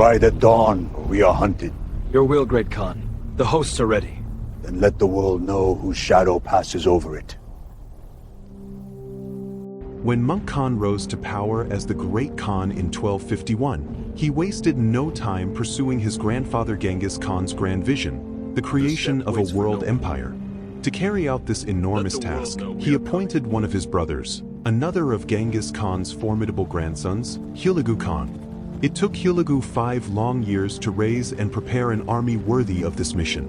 ride at dawn, or we are hunted. Your will, Great Khan. The hosts are ready. Then let the world know whose shadow passes over it. When Monk Khan rose to power as the Great Khan in 1251, he wasted no time pursuing his grandfather Genghis Khan's grand vision, the creation of a world empire. To carry out this enormous task, he appointed one of his brothers, another of Genghis Khan's formidable grandsons, Hulagu Khan. It took Hulagu 5 long years to raise and prepare an army worthy of this mission.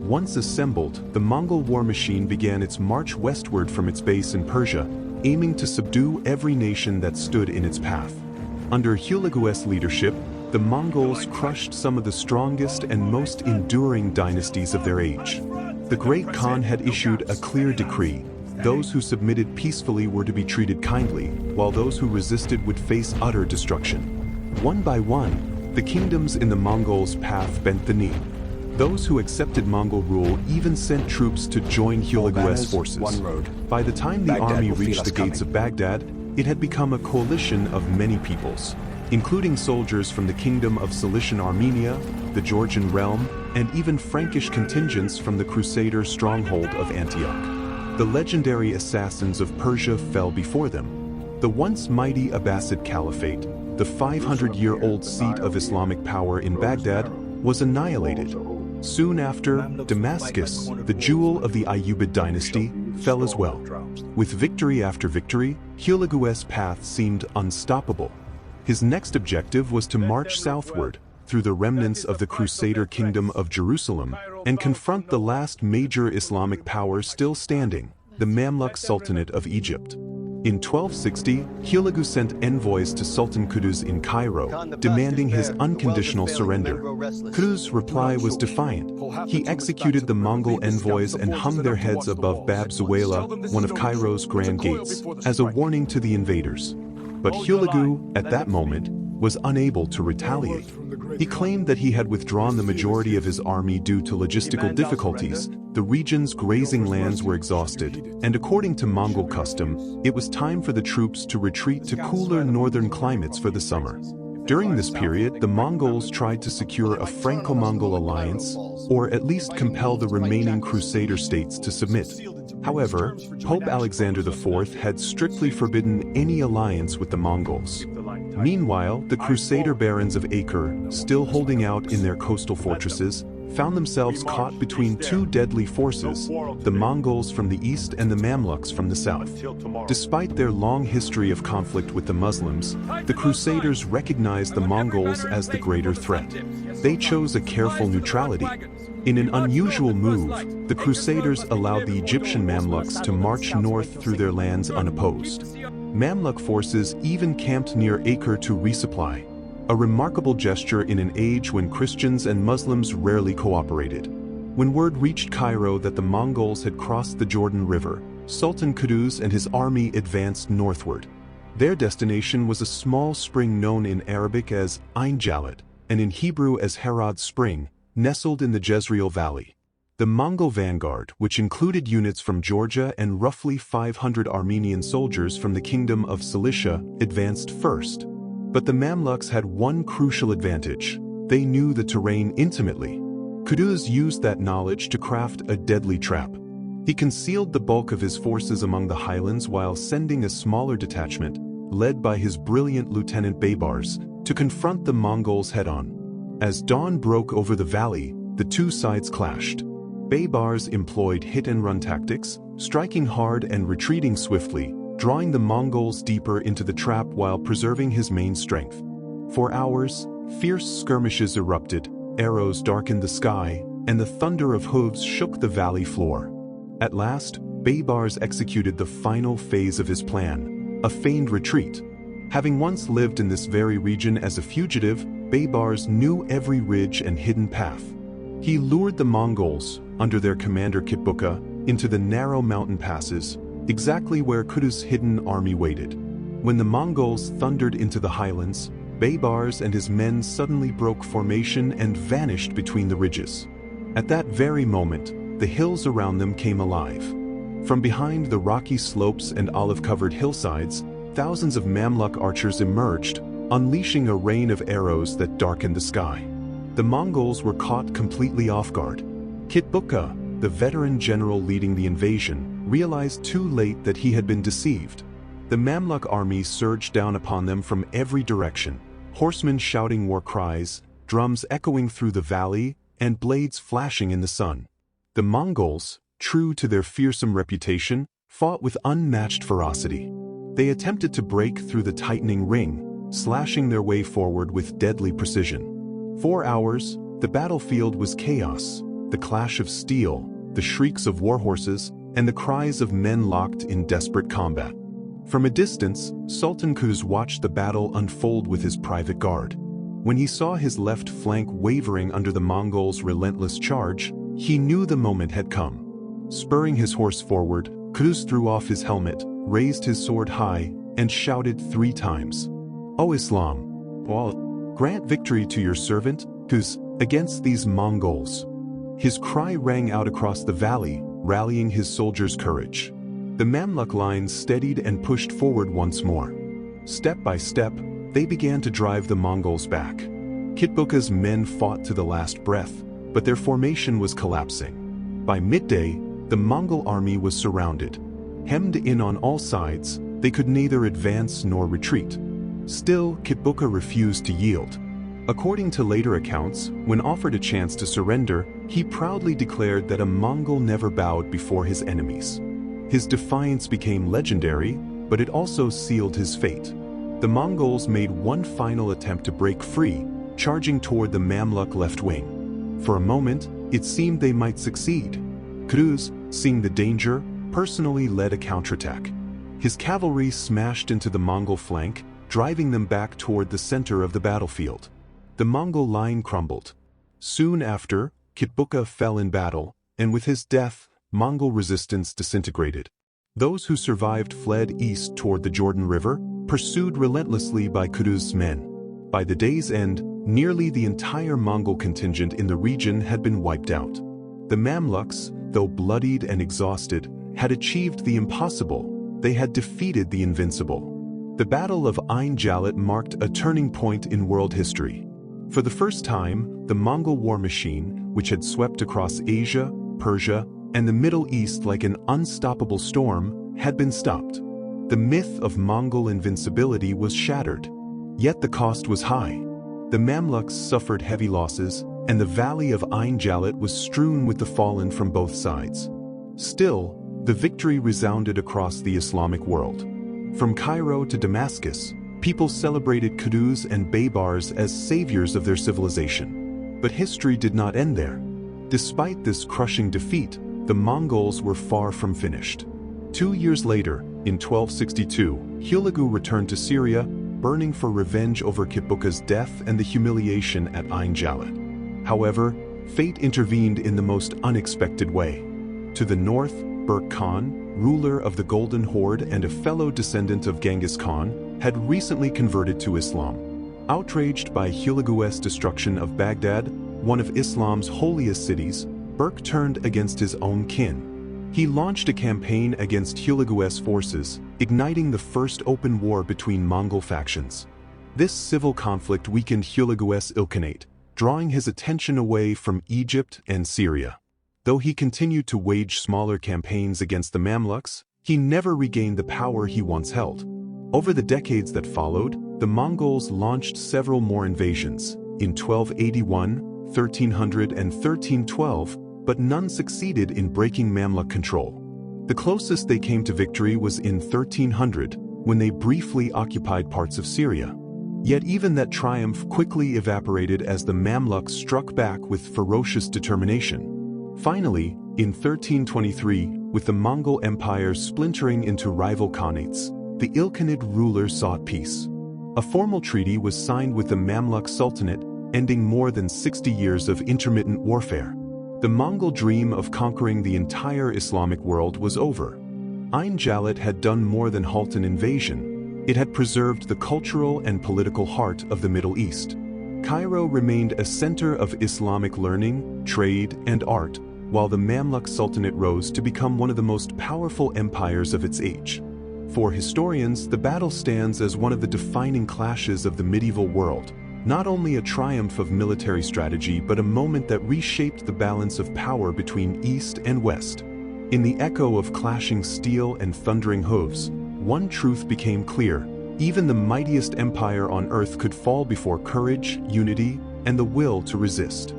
Once assembled, the Mongol war machine began its march westward from its base in Persia, aiming to subdue every nation that stood in its path. Under Hulagu's leadership, the Mongols crushed some of the strongest and most enduring dynasties of their age. The Great Khan had issued a clear decree. Those who submitted peacefully were to be treated kindly, while those who resisted would face utter destruction. One by one, the kingdoms in the Mongols' path bent the knee. Those who accepted Mongol rule even sent troops to join Hulagu's forces. By the time the army reached the gates of Baghdad, it had become a coalition of many peoples, including soldiers from the Kingdom of Cilician Armenia, the Georgian realm, and even Frankish contingents from the Crusader stronghold of Antioch. The legendary assassins of Persia fell before them. The once mighty Abbasid Caliphate, the 500-year-old seat of Islamic power in Baghdad, was annihilated. Soon after, Damascus, the jewel of the Ayyubid dynasty, fell as well. With victory after victory, Hulagu's path seemed unstoppable. His next objective was to march southward, through the remnants of the Crusader Kingdom of Jerusalem, and confront the last major Islamic power still standing, the Mamluk Sultanate of Egypt. In 1260, Hulagu sent envoys to Sultan Qutuz in Cairo, demanding his unconditional surrender. Qutuz's reply was defiant. He executed the Mongol envoys and hung their heads above Bab Zuwayla, one of Cairo's grand gates, as a warning to the invaders. But Hulagu, at that moment, was unable to retaliate. He claimed that he had withdrawn the majority of his army due to logistical difficulties. The region's grazing lands were exhausted, and according to Mongol custom, it was time for the troops to retreat to cooler northern climates for the summer. During this period, the Mongols tried to secure a Franco-Mongol alliance, or at least compel the remaining Crusader states to submit. However, Pope Alexander IV had strictly forbidden any alliance with the Mongols. Meanwhile, the Crusader barons of Acre, still holding out in their coastal fortresses, found themselves caught between two deadly forces, the Mongols from the east and the Mamluks from the south. Despite their long history of conflict with the Muslims, the Crusaders recognized the Mongols as the greater threat. They chose a careful neutrality. In an unusual move, the Crusaders allowed the Egyptian Mamluks to march north through their lands unopposed. Mamluk forces even camped near Acre to resupply, a remarkable gesture in an age when Christians and Muslims rarely cooperated. When word reached Cairo that the Mongols had crossed the Jordan River, Sultan Qutuz and his army advanced northward. Their destination was a small spring known in Arabic as Ain Jalut, and in Hebrew as Herod's Spring, nestled in the Jezreel Valley. The Mongol vanguard, which included units from Georgia and roughly 500 Armenian soldiers from the Kingdom of Cilicia, advanced first. But the Mamluks had one crucial advantage. They knew the terrain intimately. Qutuz used that knowledge to craft a deadly trap. He concealed the bulk of his forces among the highlands while sending a smaller detachment, led by his brilliant Lieutenant Baybars, to confront the Mongols head-on. As dawn broke over the valley, the two sides clashed. Baybars employed hit-and-run tactics, striking hard and retreating swiftly, drawing the Mongols deeper into the trap while preserving his main strength. For hours, fierce skirmishes erupted, arrows darkened the sky, and the thunder of hooves shook the valley floor. At last, Baybars executed the final phase of his plan, a feigned retreat. Having once lived in this very region as a fugitive, Baybars knew every ridge and hidden path. He lured the Mongols, under their commander Kitbuqa, into the narrow mountain passes, exactly where Qutuz's hidden army waited. When the Mongols thundered into the highlands, Baybars and his men suddenly broke formation and vanished between the ridges. At that very moment, the hills around them came alive. From behind the rocky slopes and olive-covered hillsides, thousands of Mamluk archers emerged, unleashing a rain of arrows that darkened the sky. The Mongols were caught completely off guard. Kitbuqa, the veteran general leading the invasion, realized too late that he had been deceived. The Mamluk army surged down upon them from every direction, horsemen shouting war cries, drums echoing through the valley, and blades flashing in the sun. The Mongols, true to their fearsome reputation, fought with unmatched ferocity. They attempted to break through the tightening ring, slashing their way forward with deadly precision. 4 hours, the battlefield was chaos, the clash of steel, the shrieks of warhorses, and the cries of men locked in desperate combat. From a distance, Sultan Qutuz watched the battle unfold with his private guard. When he saw his left flank wavering under the Mongols' relentless charge, he knew the moment had come. Spurring his horse forward, Qutuz threw off his helmet, raised his sword high, and shouted 3 times, "O Islam, grant victory to your servant, Qutuz, against these Mongols." His cry rang out across the valley, rallying his soldiers' courage. The Mamluk lines steadied and pushed forward once more. Step by step, they began to drive the Mongols back. Kitbuqa's men fought to the last breath, but their formation was collapsing. By midday, the Mongol army was surrounded. Hemmed in on all sides, they could neither advance nor retreat. Still, Kitbuqa refused to yield. According to later accounts, when offered a chance to surrender, he proudly declared that a Mongol never bowed before his enemies. His defiance became legendary, but it also sealed his fate. The Mongols made one final attempt to break free, charging toward the Mamluk left wing. For a moment, it seemed they might succeed. Qutuz, seeing the danger, personally led a counterattack. His cavalry smashed into the Mongol flank, driving them back toward the center of the battlefield. The Mongol line crumbled. Soon after, Kitbuqa fell in battle, and with his death, Mongol resistance disintegrated. Those who survived fled east toward the Jordan River, pursued relentlessly by Qutuz's men. By the day's end, nearly the entire Mongol contingent in the region had been wiped out. The Mamluks, though bloodied and exhausted, had achieved the impossible. They had defeated the Invincible. The Battle of Ain Jalut marked a turning point in world history. For the first time, the Mongol war machine, which had swept across Asia, Persia, and the Middle East like an unstoppable storm, had been stopped. The myth of Mongol invincibility was shattered. Yet the cost was high. The Mamluks suffered heavy losses, and the valley of Ain Jalut was strewn with the fallen from both sides. Still, the victory resounded across the Islamic world. From Cairo to Damascus, people celebrated Qutuz and Baybars as saviors of their civilization. But history did not end there. Despite this crushing defeat, the Mongols were far from finished. 2 years later, in 1262, Hulagu returned to Syria, burning for revenge over Kitbuqa's death and the humiliation at Ain Jalut. However, fate intervened in the most unexpected way. To the north, Berk Khan, ruler of the Golden Horde and a fellow descendant of Genghis Khan, had recently converted to Islam. Outraged by Hulagu's destruction of Baghdad, one of Islam's holiest cities, Berk turned against his own kin. He launched a campaign against Hulagu's forces, igniting the first open war between Mongol factions. This civil conflict weakened Hulagu's Ilkhanate, drawing his attention away from Egypt and Syria. Though he continued to wage smaller campaigns against the Mamluks, he never regained the power he once held. Over the decades that followed, the Mongols launched several more invasions, in 1281, 1300 and 1312, but none succeeded in breaking Mamluk control. The closest they came to victory was in 1300, when they briefly occupied parts of Syria. Yet even that triumph quickly evaporated as the Mamluks struck back with ferocious determination. Finally, in 1323, with the Mongol Empire splintering into rival khanates, the Ilkhanid ruler sought peace. A formal treaty was signed with the Mamluk Sultanate, ending more than 60 years of intermittent warfare. The Mongol dream of conquering the entire Islamic world was over. Ain Jalut had done more than halt an invasion. It had preserved the cultural and political heart of the Middle East. Cairo remained a center of Islamic learning, trade, and art, while the Mamluk Sultanate rose to become one of the most powerful empires of its age. For historians, the battle stands as one of the defining clashes of the medieval world, not only a triumph of military strategy but a moment that reshaped the balance of power between East and West. In the echo of clashing steel and thundering hooves, one truth became clear: even the mightiest empire on earth could fall before courage, unity, and the will to resist.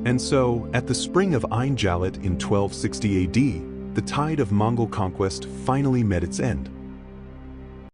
And so, at the spring of Ain Jalut in 1260 AD, the tide of Mongol conquest finally met its end.